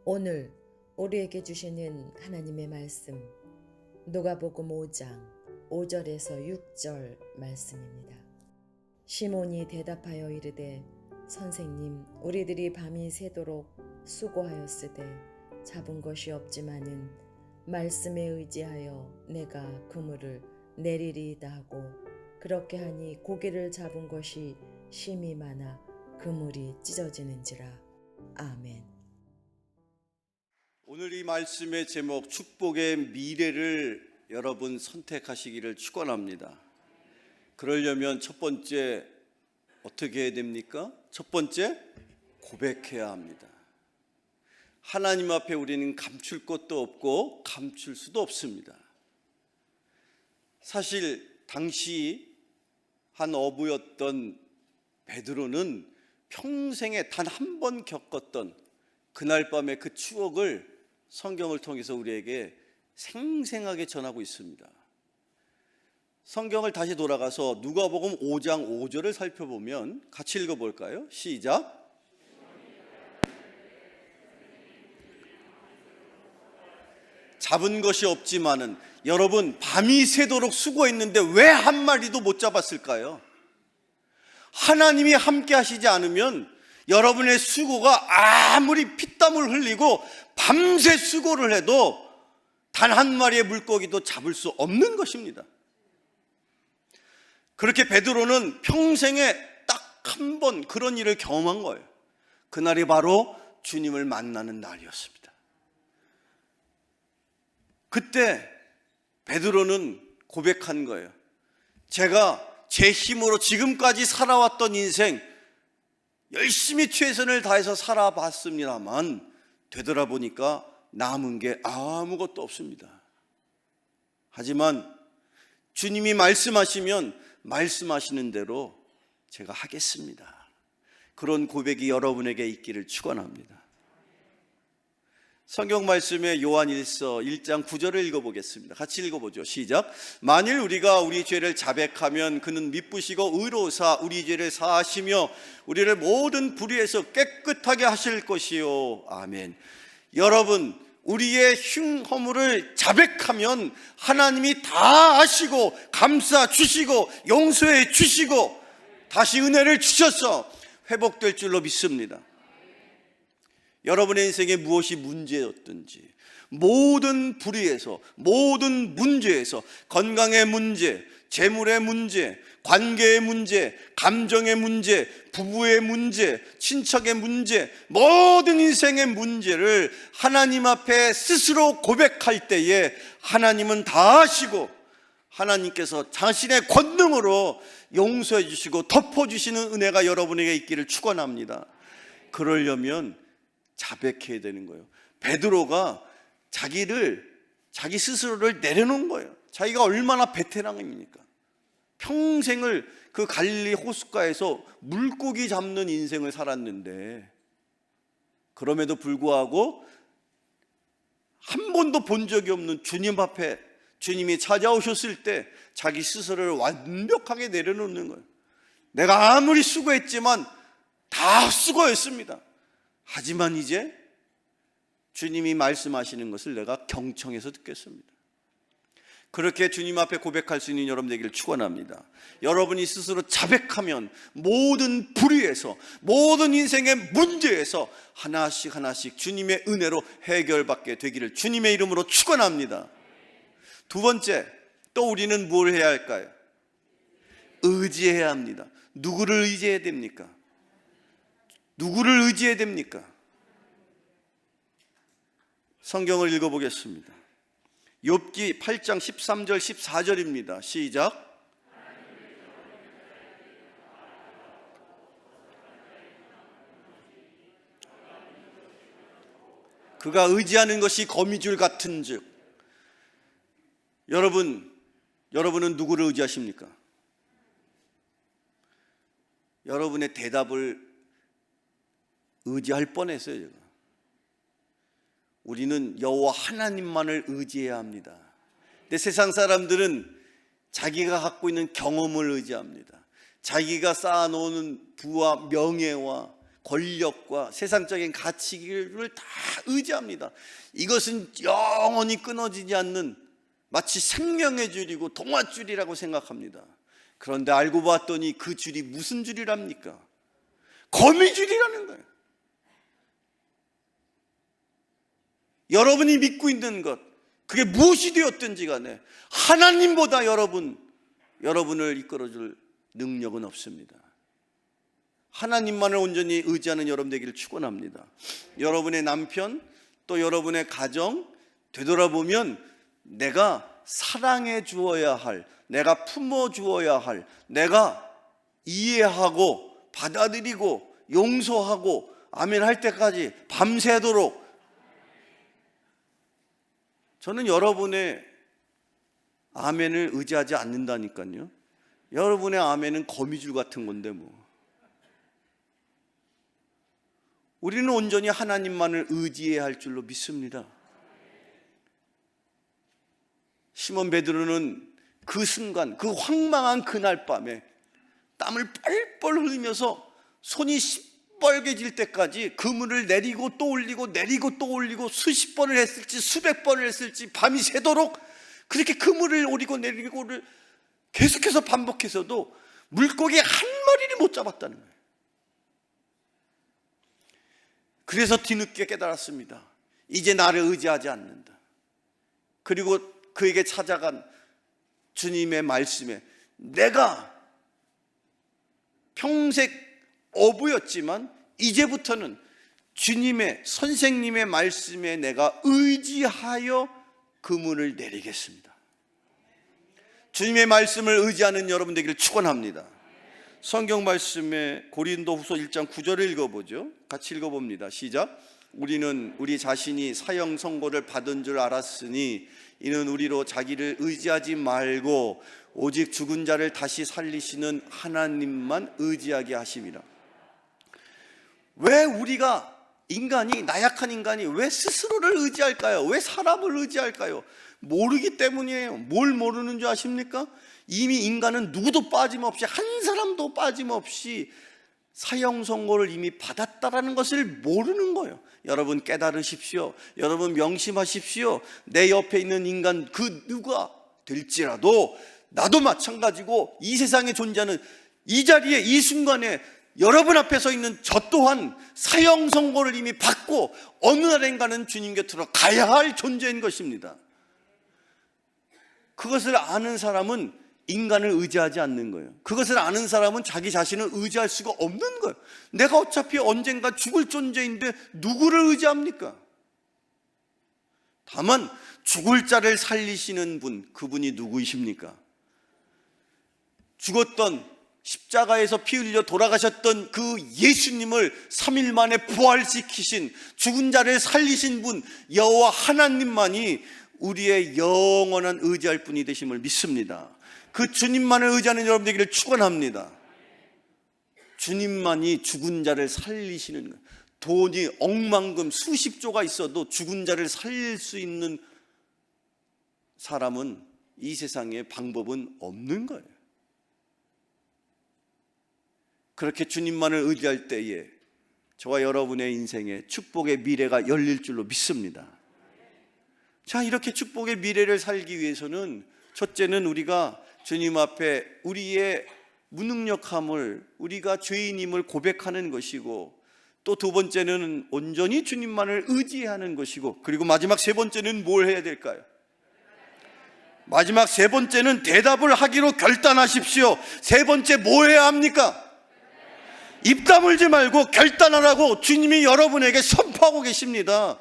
오늘 우리에게 주시는 하나님의 말씀, 누가복음 5장 5절에서 6절 말씀입니다. 시몬이 대답하여 이르되 선생님, 우리들이 밤이 새도록 수고하였으되 잡은 것이 없지만은 말씀에 의지하여 내가 그물을 내리리이다 하고, 그렇게 하니 고기를 잡은 것이 심히 많아 그물이 찢어지는지라. 아멘. 오늘 이 말씀의 제목, 축복의 미래를 여러분 선택하시기를 축원합니다. 그러려면 첫 번째 어떻게 해야 됩니까? 첫 번째, 고백해야 합니다. 하나님 앞에 우리는 감출 것도 없고 감출 수도 없습니다. 사실 당시 한 어부였던 베드로는 평생에 단 한 번 겪었던 그날 밤의 그 추억을 성경을 통해서 우리에게 생생하게 전하고 있습니다. 성경을 다시 돌아가서 누가복음 5장 5절을 살펴보면 같이 읽어볼까요? 시작. 잡은 것이 없지만은, 여러분 밤이 새도록 수고했는데 왜 한 마리도 못 잡았을까요? 하나님이 함께 하시지 않으면 여러분의 수고가 아무리 피땀을 흘리고 밤새 수고를 해도 단 한 마리의 물고기도 잡을 수 없는 것입니다. 그렇게 베드로는 평생에 딱 한 번 그런 일을 경험한 거예요. 그날이 바로 주님을 만나는 날이었습니다. 그때 베드로는 고백한 거예요. 제가 제 힘으로 지금까지 살아왔던 인생 열심히 최선을 다해서 살아봤습니다만 되돌아보니까 남은 게 아무것도 없습니다. 하지만 주님이 말씀하시면 말씀하시는 대로 제가 하겠습니다. 그런 고백이 여러분에게 있기를 축원합니다. 성경 말씀의 요한일서 1장 9절을 읽어보겠습니다. 같이 읽어보죠. 시작. 만일 우리가 우리 죄를 자백하면 그는 미쁘시고 의로우사 우리 죄를 사하시며 우리를 모든 불의에서 깨끗하게 하실 것이요. 아멘. 여러분, 우리의 흉허물을 자백하면 하나님이 다 아시고 감싸 주시고 용서해 주시고 다시 은혜를 주셔서 회복될 줄로 믿습니다. 여러분의 인생에 무엇이 문제였든지 모든 불의에서, 모든 문제에서, 건강의 문제, 재물의 문제, 관계의 문제, 감정의 문제, 부부의 문제, 친척의 문제, 모든 인생의 문제를 하나님 앞에 스스로 고백할 때에 하나님은 다 아시고 하나님께서 자신의 권능으로 용서해 주시고 덮어주시는 은혜가 여러분에게 있기를 축원합니다. 그러려면 자백해야 되는 거예요. 베드로가 자기 스스로를 내려놓은 거예요. 자기가 얼마나 베테랑입니까? 평생을 그 갈릴리 호숫가에서 물고기 잡는 인생을 살았는데 그럼에도 불구하고 한 번도 본 적이 없는 주님 앞에 주님이 찾아오셨을 때 자기 스스로를 완벽하게 내려놓는 거예요. 내가 아무리 수고했지만 다 수고했습니다. 하지만 이제 주님이 말씀하시는 것을 내가 경청해서 듣겠습니다. 그렇게 주님 앞에 고백할 수 있는 여러분 되기를 축원합니다. 여러분이 스스로 자백하면 모든 불의에서, 모든 인생의 문제에서 하나씩 하나씩 주님의 은혜로 해결받게 되기를 주님의 이름으로 축원합니다. 두 번째, 또 우리는 뭘 해야 할까요? 의지해야 합니다. 누구를 의지해야 됩니까? 누구를 의지해야 됩니까? 성경을 읽어보겠습니다. 욥기 8장 13절 14절입니다. 시작. 그가 의지하는 것이 거미줄 같은즉. 여러분은 누구를 의지하십니까? 여러분의 대답을 의지할 뻔했어요. 제가. 우리는 여호와 하나님만을 의지해야 합니다. 근데 세상 사람들은 자기가 갖고 있는 경험을 의지합니다. 자기가 쌓아놓은 부와 명예와 권력과 세상적인 가치를 다 의지합니다. 이것은 영원히 끊어지지 않는 마치 생명의 줄이고 동아줄이라고 생각합니다. 그런데 알고 봤더니 그 줄이 무슨 줄이랍니까? 거미줄이라는 거예요. 여러분이 믿고 있는 것, 그게 무엇이 되었든지 간에 하나님보다 여러분을 이끌어줄 능력은 없습니다. 하나님만을 온전히 의지하는 여러분 되기를 축원합니다. 여러분의 남편, 또 여러분의 가정 되돌아보면 내가 사랑해 주어야 할, 내가 품어 주어야 할, 내가 이해하고 받아들이고 용서하고 아멘 할 때까지 밤새도록, 저는 여러분의 아멘을 의지하지 않는다니까요. 여러분의 아멘은 거미줄 같은 건데 뭐. 우리는 온전히 하나님만을 의지해야 할 줄로 믿습니다. 시몬 베드로는 그 순간, 그 황망한 그날 밤에 땀을 뻘뻘 흘리면서 손이 시뻘개질 때까지 그물을 내리고 또 올리고 내리고 또 올리고 수십 번을 했을지 수백 번을 했을지 밤이 새도록 그렇게 그물을 오리고 내리고를 계속해서 반복해서도 물고기 한 마리를 못 잡았다는 거예요. 그래서 뒤늦게 깨달았습니다. 이제 나를 의지하지 않는다. 그리고 그에게 찾아간 주님의 말씀에 내가 평생 어부였지만 이제부터는 주님의 선생님의 말씀에 내가 의지하여 그물을 내리겠습니다. 주님의 말씀을 의지하는 여러분 되기를 축원합니다. 성경 말씀에 고린도후서 1장 9절을 읽어보죠. 같이 읽어봅니다. 시작. 우리는 우리 자신이 사형 선고를 받은 줄 알았으니 이는 우리로 자기를 의지하지 말고 오직 죽은 자를 다시 살리시는 하나님만 의지하게 하심이라. 왜 우리가 인간이, 나약한 인간이 왜 스스로를 의지할까요? 왜 사람을 의지할까요? 모르기 때문이에요. 뭘 모르는 줄 아십니까? 이미 인간은 누구도 빠짐없이, 한 사람도 빠짐없이 사형 선고를 이미 받았다라는 것을 모르는 거예요. 여러분 깨달으십시오. 여러분 명심하십시오. 내 옆에 있는 인간 그 누가 될지라도 나도 마찬가지고 이 세상에 존재하는 이 자리에 이 순간에 여러분 앞에 서 있는 저 또한 사형 선고를 이미 받고 어느 날인가는 주님 곁으로 가야 할 존재인 것입니다. 그것을 아는 사람은 인간을 의지하지 않는 거예요. 그것을 아는 사람은 자기 자신을 의지할 수가 없는 거예요. 내가 어차피 언젠가 죽을 존재인데 누구를 의지합니까? 다만 죽을 자를 살리시는 분, 그분이 누구이십니까? 죽었던, 십자가에서 피 흘려 돌아가셨던 그 예수님을 3일 만에 부활시키신, 죽은 자를 살리신 분 여호와 하나님만이 우리의 영원한 의지할 분이 되심을 믿습니다. 그 주님만을 의지하는 여러분 되기를 축원합니다. 주님만이 죽은 자를 살리시는 거예요. 돈이 억만금 수십조가 있어도 죽은 자를 살릴 수 있는 사람은 이 세상에 방법은 없는 거예요. 그렇게 주님만을 의지할 때에 저와 여러분의 인생에 축복의 미래가 열릴 줄로 믿습니다. 자, 이렇게 축복의 미래를 살기 위해서는 첫째는 우리가 주님 앞에 우리의 무능력함을, 우리가 죄인임을 고백하는 것이고, 또 두 번째는 온전히 주님만을 의지하는 것이고, 그리고 마지막 세 번째는 뭘 해야 될까요? 마지막 세 번째는 대답을 하기로 결단하십시오. 세 번째 뭐 해야 합니까? 입 다물지 말고 결단하라고 주님이 여러분에게 선포하고 계십니다.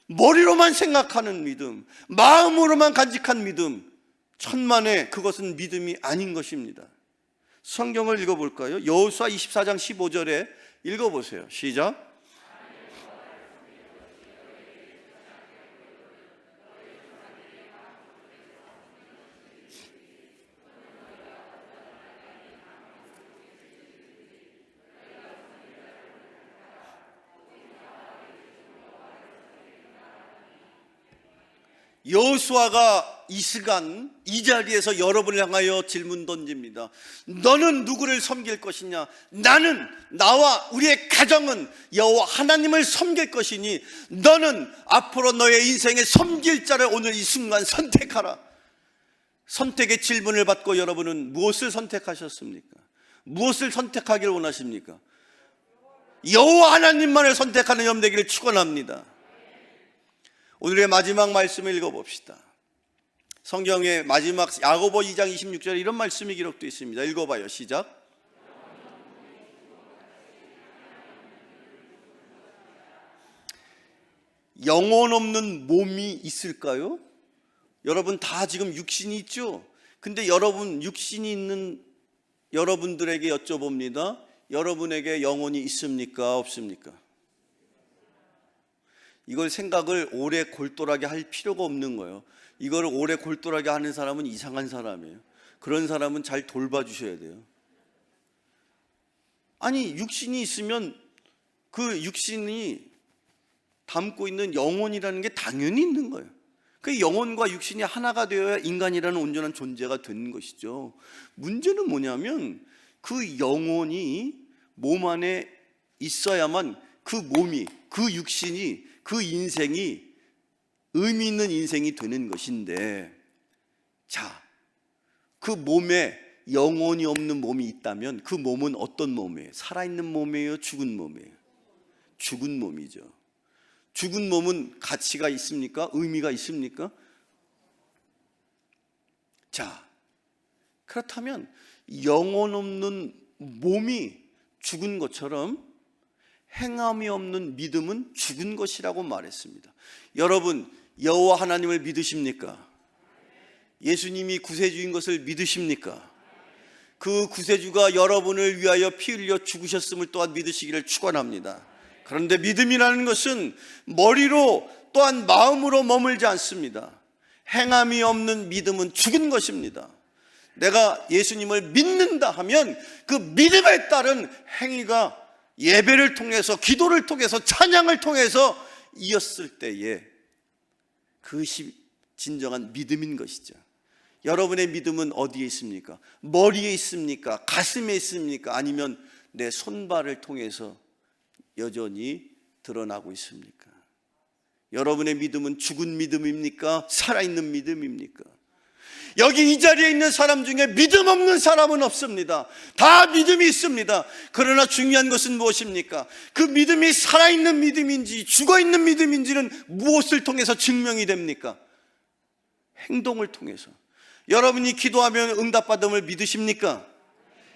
머리로만 생각하는 믿음, 마음으로만 간직한 믿음, 천만에 그것은 믿음이 아닌 것입니다. 성경을 읽어볼까요? 여호수아 24장 15절에 읽어보세요. 시작. 여호수아가 이 시간 이 자리에서 여러분을 향하여 질문 던집니다. 너는 누구를 섬길 것이냐? 나는, 나와 우리의 가정은 여호와 하나님을 섬길 것이니 너는 앞으로 너의 인생에 섬길 자를 오늘 이 순간 선택하라. 선택의 질문을 받고 여러분은 무엇을 선택하셨습니까? 무엇을 선택하기를 원하십니까? 여호와 하나님만을 선택하는 여러분 되기를 축원합니다. 오늘의 마지막 말씀을 읽어봅시다. 성경의 마지막 야고보 2장 26절에 이런 말씀이 기록되어 있습니다. 읽어봐요. 시작. 영혼 없는 몸이 있을까요? 여러분 다 지금 육신이 있죠? 근데 여러분 육신이 있는 여러분들에게 여쭤봅니다. 여러분에게 영혼이 있습니까? 없습니까? 이걸 생각을 오래 골똘하게 할 필요가 없는 거예요. 이걸 오래 골똘하게 하는 사람은 이상한 사람이에요. 그런 사람은 잘 돌봐주셔야 돼요. 아니 육신이 있으면 그 육신이 담고 있는 영혼이라는 게 당연히 있는 거예요. 그 영혼과 육신이 하나가 되어야 인간이라는 온전한 존재가 되는 것이죠. 문제는 뭐냐면 그 영혼이 몸 안에 있어야만 그 몸이, 그 육신이, 그 인생이 의미 있는 인생이 되는 것인데, 자, 그 몸에 영혼이 없는 몸이 있다면 그 몸은 어떤 몸이에요? 살아있는 몸이에요? 죽은 몸이에요? 죽은 몸이죠. 죽은 몸은 가치가 있습니까? 의미가 있습니까? 자, 그렇다면 영혼 없는 몸이 죽은 것처럼 행함이 없는 믿음은 죽은 것이라고 말했습니다. 여러분, 여호와 하나님을 믿으십니까? 예수님이 구세주인 것을 믿으십니까? 그 구세주가 여러분을 위하여 피 흘려 죽으셨음을 또한 믿으시기를 축원합니다. 그런데 믿음이라는 것은 머리로 또한 마음으로 머물지 않습니다. 행함이 없는 믿음은 죽은 것입니다. 내가 예수님을 믿는다 하면 그 믿음에 따른 행위가 예배를 통해서, 기도를 통해서, 찬양을 통해서 이었을 때에 그것이 진정한 믿음인 것이죠. 여러분의 믿음은 어디에 있습니까? 머리에 있습니까? 가슴에 있습니까? 아니면 내 손발을 통해서 여전히 드러나고 있습니까? 여러분의 믿음은 죽은 믿음입니까? 살아있는 믿음입니까? 여기 이 자리에 있는 사람 중에 믿음 없는 사람은 없습니다. 다 믿음이 있습니다. 그러나 중요한 것은 무엇입니까? 그 믿음이 살아있는 믿음인지 죽어있는 믿음인지는 무엇을 통해서 증명이 됩니까? 행동을 통해서. 여러분이 기도하면 응답받음을 믿으십니까?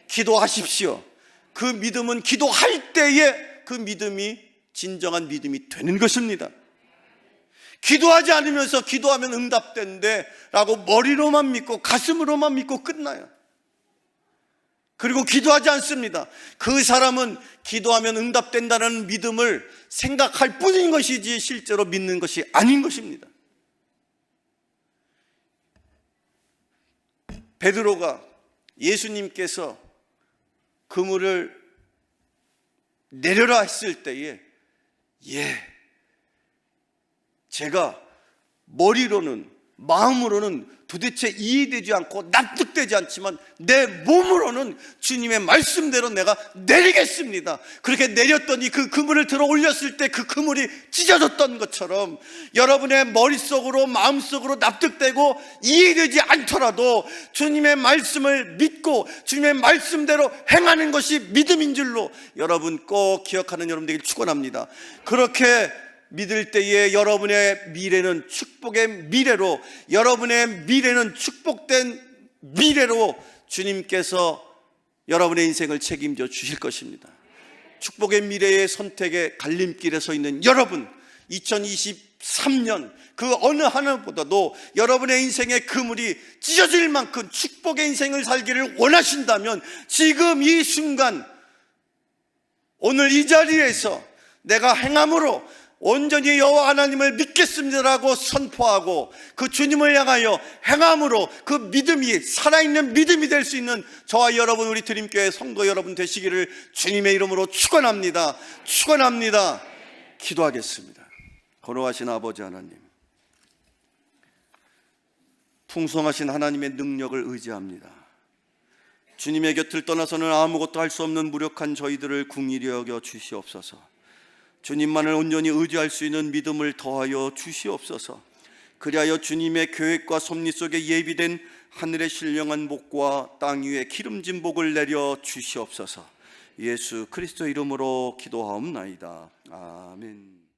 기도하십시오. 그 믿음은 기도할 때에 그 믿음이 진정한 믿음이 되는 것입니다. 기도하지 않으면서 기도하면 응답된대 라고 머리로만 믿고 가슴으로만 믿고 끝나요. 그리고 기도하지 않습니다. 그 사람은 기도하면 응답된다는 믿음을 생각할 뿐인 것이지 실제로 믿는 것이 아닌 것입니다. 베드로가 예수님께서 그물을 내려라 했을 때에 제가 머리로는 마음으로는 도대체 이해되지 않고 납득되지 않지만 내 몸으로는 주님의 말씀대로 내가 내리겠습니다. 그렇게 내렸더니 그 그물을 들어 올렸을 때 그 그물이 찢어졌던 것처럼 여러분의 머릿속으로 마음속으로 납득되고 이해되지 않더라도 주님의 말씀을 믿고 주님의 말씀대로 행하는 것이 믿음인 줄로 여러분 꼭 기억하는 여러분 되길 축원합니다. 그렇게 믿을 때에 여러분의 미래는 축복의 미래로, 여러분의 미래는 축복된 미래로 주님께서 여러분의 인생을 책임져 주실 것입니다. 축복의 미래의 선택의 갈림길에 서 있는 여러분, 2023년 그 어느 하나보다도 여러분의 인생의 그물이 찢어질 만큼 축복의 인생을 살기를 원하신다면 지금 이 순간 오늘 이 자리에서 내가 행함으로 온전히 여호와 하나님을 믿겠습니다라고 선포하고 그 주님을 향하여 행함으로 그 믿음이 살아있는 믿음이 될 수 있는 저와 여러분, 우리 드림교회 성도 여러분 되시기를 주님의 이름으로 축원합니다. 축원합니다. 기도하겠습니다. 거룩하신 아버지 하나님, 풍성하신 하나님의 능력을 의지합니다. 주님의 곁을 떠나서는 아무것도 할 수 없는 무력한 저희들을 긍휼히 여겨 주시옵소서. 주님만을 온전히 의지할 수 있는 믿음을 더하여 주시옵소서. 그리하여 주님의 계획과 섭리 속에 예비된 하늘의 신령한 복과 땅 위에 기름진 복을 내려 주시옵소서. 예수 그리스도 이름으로 기도하옵나이다. 아멘.